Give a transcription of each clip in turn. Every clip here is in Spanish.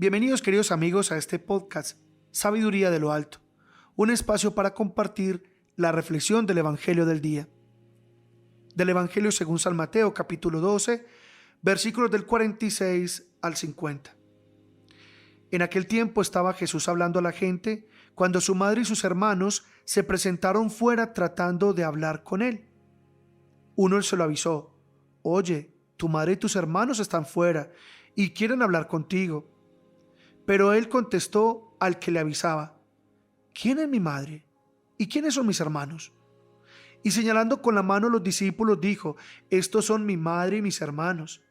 Bienvenidos, queridos amigos, a este podcast Sabiduría de lo Alto, un espacio para compartir la reflexión del Evangelio del día. Del Evangelio según San Mateo, capítulo 12, versículos del 46 al 50. En aquel tiempo estaba Jesús hablando a la gente cuando su madre y sus hermanos se presentaron fuera tratando de hablar con él. Uno se lo avisó: «Oye, tu madre y tus hermanos están fuera y quieren hablar contigo». Pero él contestó al que le avisaba: «¿Quién es mi madre? ¿Y quiénes son mis hermanos?». Y señalando con la mano a los discípulos dijo: «Estos son mi madre y mis hermanos.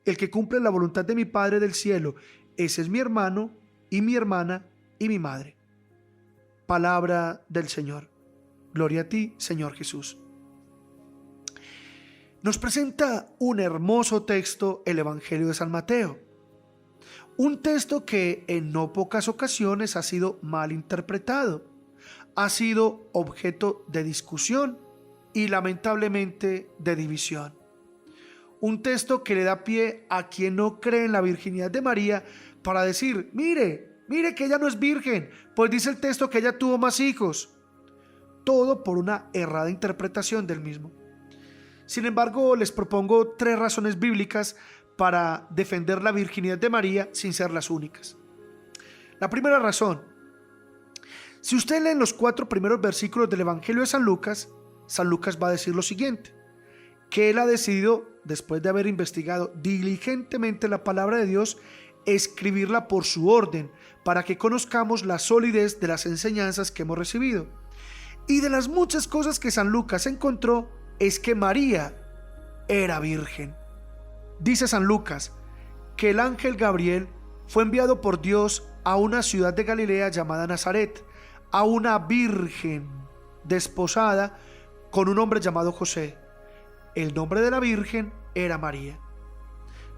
El que cumple la voluntad de mi Padre del cielo, ese es mi hermano y mi hermana y mi madre». Palabra del Señor. Gloria a ti, Señor Jesús. Nos presenta un hermoso texto el Evangelio de San Mateo. Un texto que en no pocas ocasiones ha sido mal interpretado, ha sido objeto de discusión y lamentablemente de división. Un texto que le da pie a quien no cree en la virginidad de María para decir: mire que ella no es virgen, pues dice el texto que ella tuvo más hijos. Todo por una errada interpretación del mismo. Sin embargo, les propongo 3 razones bíblicas para defender la virginidad de María sin ser las únicas. La primera razón: si usted lee los 4 primeros versículos del Evangelio de San Lucas va a decir lo siguiente: que él ha decidido, después de haber investigado diligentemente la palabra de Dios, escribirla por su orden, para que conozcamos la solidez de las enseñanzas que hemos recibido. Y de las muchas cosas que San Lucas encontró es que María era virgen. Dice San Lucas que el ángel Gabriel fue enviado por Dios a una ciudad de Galilea llamada Nazaret, a una virgen desposada con un hombre llamado José. El nombre de la virgen era María.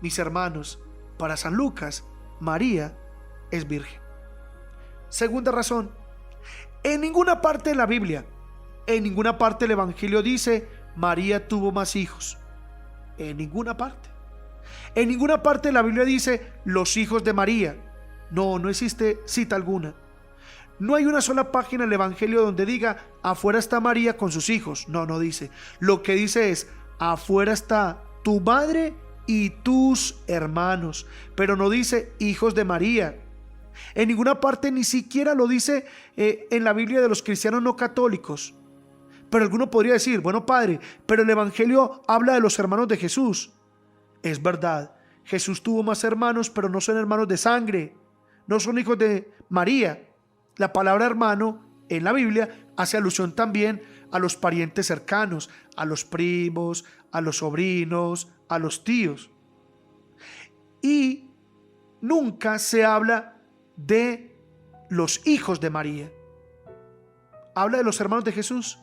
Mis hermanos, para San Lucas, María es virgen. Segunda razón: en ninguna parte de la Biblia, en ninguna parte del Evangelio dice María tuvo más hijos. En ninguna parte. En ninguna parte de la Biblia dice los hijos de María. No existe cita alguna. No hay una sola página del Evangelio donde diga afuera está María con sus hijos. No dice. Lo que dice es afuera está tu madre y tus hermanos, pero no dice hijos de María. En ninguna parte ni siquiera lo dice en la Biblia de los cristianos no católicos. Pero alguno podría decir: bueno, padre, pero el Evangelio habla de los hermanos de Jesús. Es verdad, Jesús tuvo más hermanos, pero no son hermanos de sangre, no son hijos de María. La palabra hermano en la Biblia hace alusión también a los parientes cercanos, a los primos, a los sobrinos, a los tíos. Y nunca se habla de los hijos de María. Habla de los hermanos de Jesús.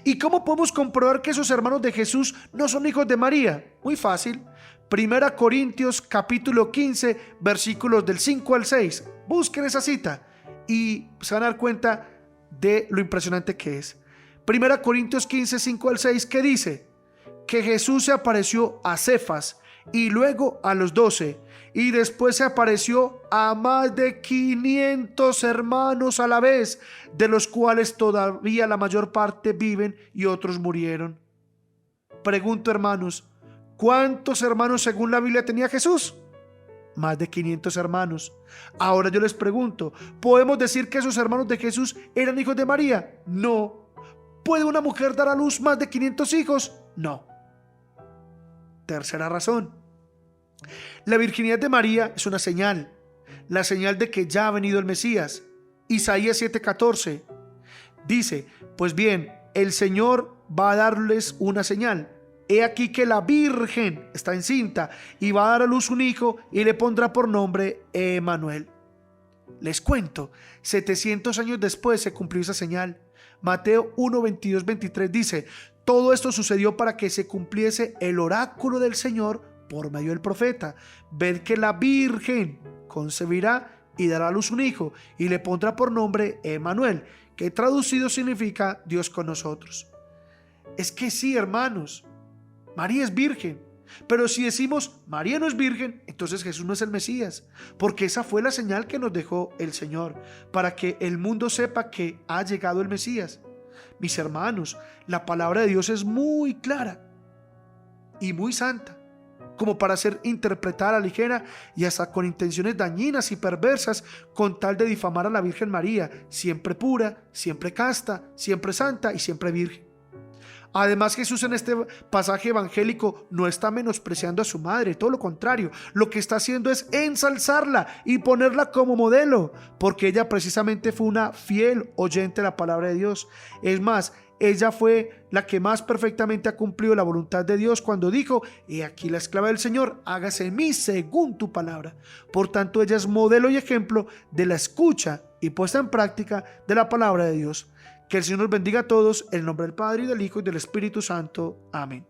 ¿Y cómo podemos comprobar que esos hermanos de Jesús no son hijos de María? Muy fácil. 1 Corintios capítulo 15, versículos del 5 al 6. Busquen esa cita y se van a dar cuenta de lo impresionante que es. 1 Corintios 15, 5 al 6, que dice que Jesús se apareció a Cefas y luego a los 12, y después se apareció a más de 500 hermanos a la vez, de los cuales todavía la mayor parte viven y otros murieron. Pregunto, hermanos, ¿cuántos hermanos según la Biblia tenía Jesús? Más de 500 hermanos. Ahora yo les pregunto, ¿podemos decir que esos hermanos de Jesús eran hijos de María? No. ¿Puede una mujer dar a luz más de 500 hijos? No. Tercera razón: la virginidad de María es una señal, la señal de que ya ha venido el Mesías. Isaías 7:14 dice: pues bien, el Señor va a darles una señal. He aquí que la virgen está encinta y va a dar a luz un hijo y le pondrá por nombre Emmanuel. Les cuento, 700 años después se cumplió esa señal. Mateo 1, 22, 23 dice: todo esto sucedió para que se cumpliese el oráculo del Señor por medio del profeta. Ved que la virgen concebirá y dará a luz un hijo y le pondrá por nombre Emmanuel, que traducido significa Dios con nosotros. Es que sí, hermanos, María es virgen, Pero si decimos María no es virgen, entonces Jesús no es el Mesías, porque esa fue la señal que nos dejó el Señor, para que el mundo sepa que ha llegado el Mesías. Mis hermanos, la palabra de Dios es muy clara y muy santa, como para ser interpretada a la ligera y hasta con intenciones dañinas y perversas, con tal de difamar a la Virgen María, siempre pura, siempre casta, siempre santa y siempre virgen. Además, Jesús en este pasaje evangélico no está menospreciando a su madre, todo lo contrario, lo que está haciendo es ensalzarla y ponerla como modelo, porque ella precisamente fue una fiel oyente de la palabra de Dios. Es más, ella fue la que más perfectamente ha cumplido la voluntad de Dios cuando dijo: he aquí la esclava del Señor, hágase en mí según tu palabra. Por tanto, ella es modelo y ejemplo de la escucha y puesta en práctica de la palabra de Dios. Que el Señor nos bendiga a todos, en el nombre del Padre, y del Hijo, y del Espíritu Santo. Amén.